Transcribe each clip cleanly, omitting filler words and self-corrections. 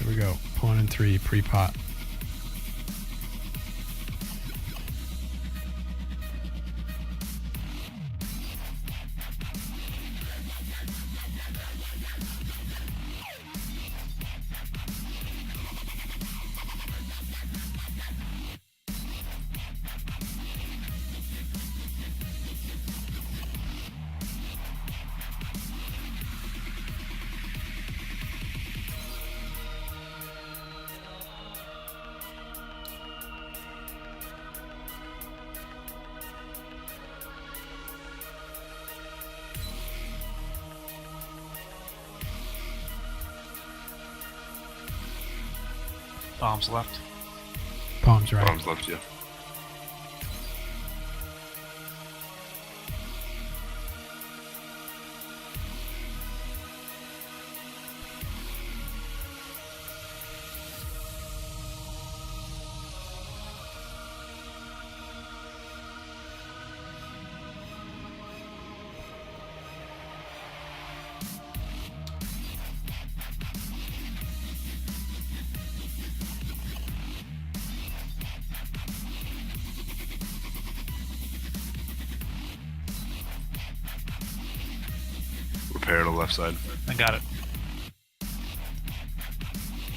Here we go. Pawn and 3, pre-pot. Bombs left. Palms right. Bombs left, yeah. Repair to left side. I got it.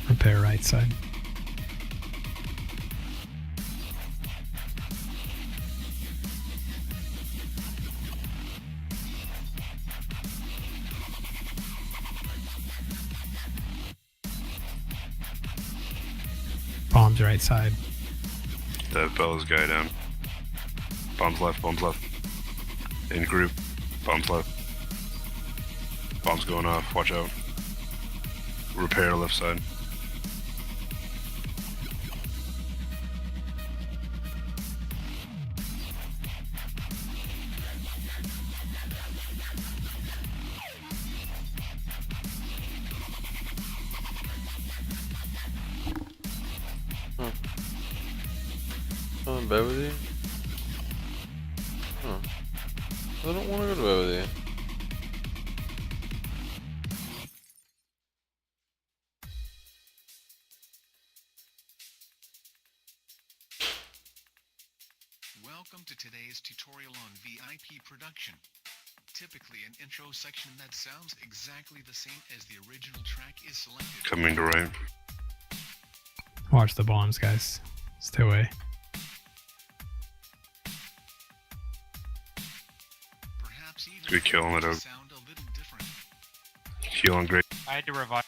Repair right side. Bombs right side. That Bella's guy down. Bombs left, bombs left. In group. Bombs left. Bombs going off, watch out. Repair to left side. I'm in bed with you? Huh. I don't want to go to bed with you. Welcome to today's tutorial on VIP production. Typically an intro section that sounds exactly the same as the original track is selected. Coming to right. Watch the bombs, guys. Stay away. Perhaps even Good kill on it out. sound a little different. Heal on great. I had to revive.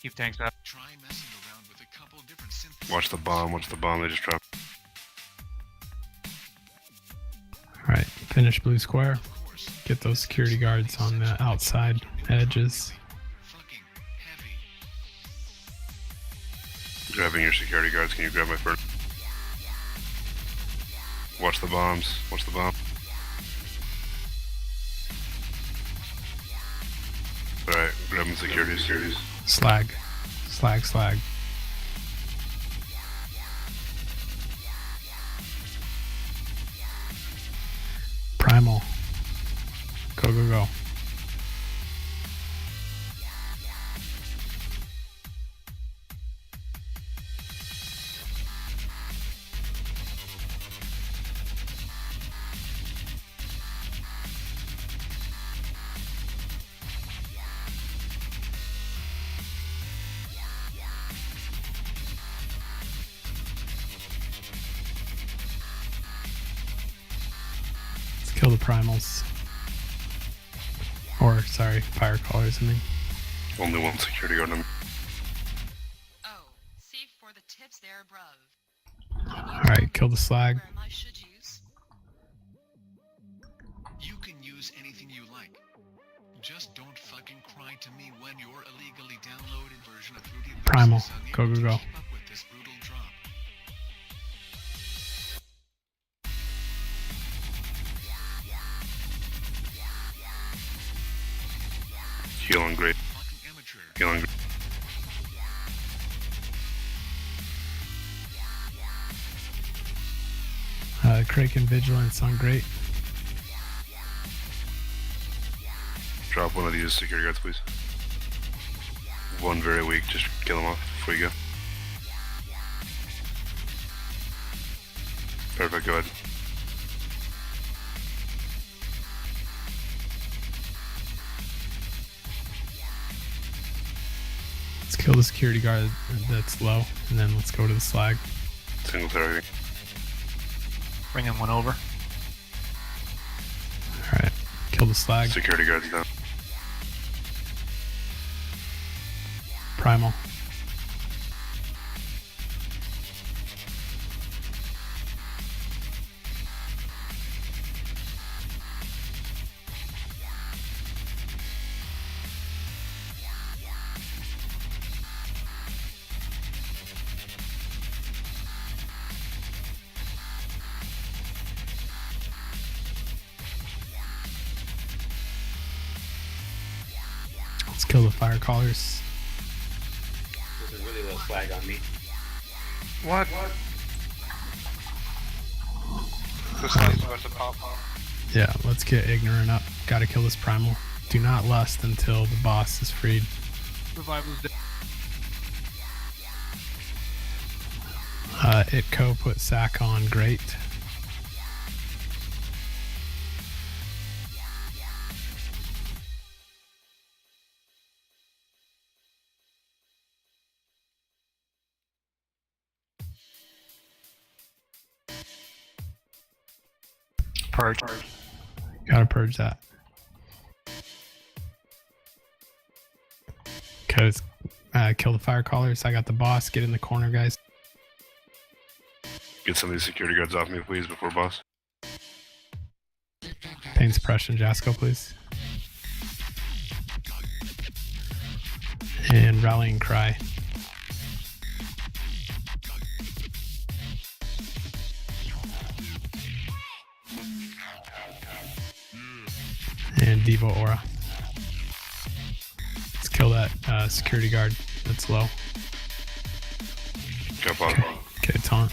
Keep tanks up. Try messing around with a couple different syntheses. Watch the bomb they just dropped. Alright, finish blue square. Get those security guards on the outside edges. Fucking heavy. Grabbing your security guards, can you grab my first? Watch the bombs, watch the bomb. Alright, grabbing securities. Slag. Slag. Primal. Go. Let's kill the primals. Or, sorry, fire callers, I mean. Only one security guard on them. Oh, see for the tips there above. Alright, kill the slag. Where I should use. You can use anything you like. Just don't fucking cry to me when your illegally downloaded version of Fruity Loops Primal. is unable Go. to keep up with this brutal drop. Heal on great. Fucking amateur. Heal on great. Kraken Vigilance on great. Drop one of these security guards, please. have one very weak, just kill him off before you go. Perfect, go ahead. Let's kill the security guard that's low, and then let's go to the slag. Single target. Bringing one over. Alright, kill the slag. Security guards down. Primal. Let's kill the fire callers. There's a really low flag on me. What? This light's about to pop. Yeah, let's get ignorant up. Gotta kill this primal. Do not lust until the boss is freed. Revival's dead. Itko put sack on great. Purge. Gotta purge that. Okay, let's kill the fire callers. I got the boss. Get in the corner, guys. Get some of these security guards off me, please, before boss. Pain suppression, Jasko, please. And rallying cry. And Devo Aura. Let's kill that security guard that's low. Go boss. Okay, taunt.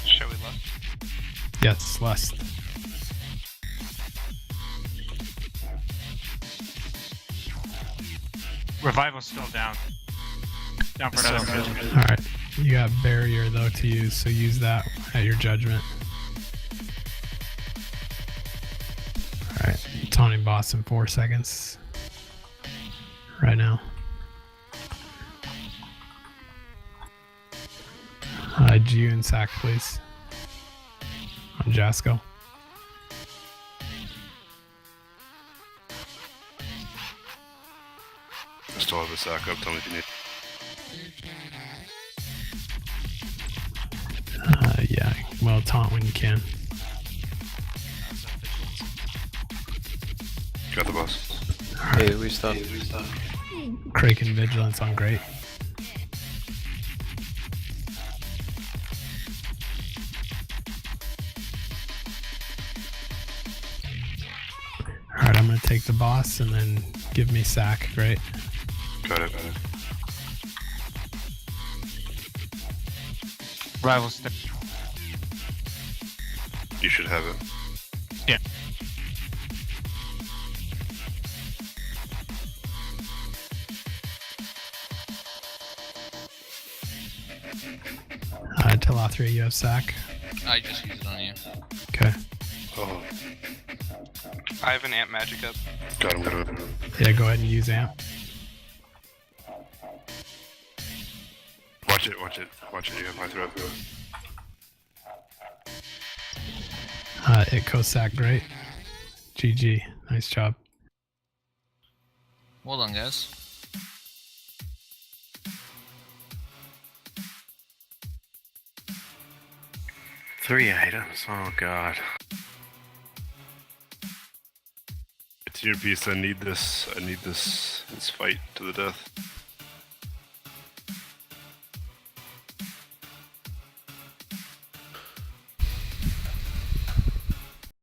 Shall we left? Yes, lust. Revival's still down. Down for another minute. Alright. You got barrier though to use, so use that at your judgment. Alright. Taunting boss in 4 seconds. Right now. Jiu and sack, please. On Jasko. I still have a sack up, tell me if you need. Yeah. Well, taunt when you can. Got the boss. Hey, we stop. Kraken Vigilance on great. Alright, I'm gonna take the boss and then give me sack, great. Got it. Revival's still. You should have it. Yeah. Telothria, you have sack. I just used it on you. Okay. Oh, I have an amp magic up. got him. Yeah, go ahead and use amp. Watch it. You have my throat. Itko sack, great. GG, nice job. Well done, guys. Three items. Oh god. It's your piece. I need this fight to the death.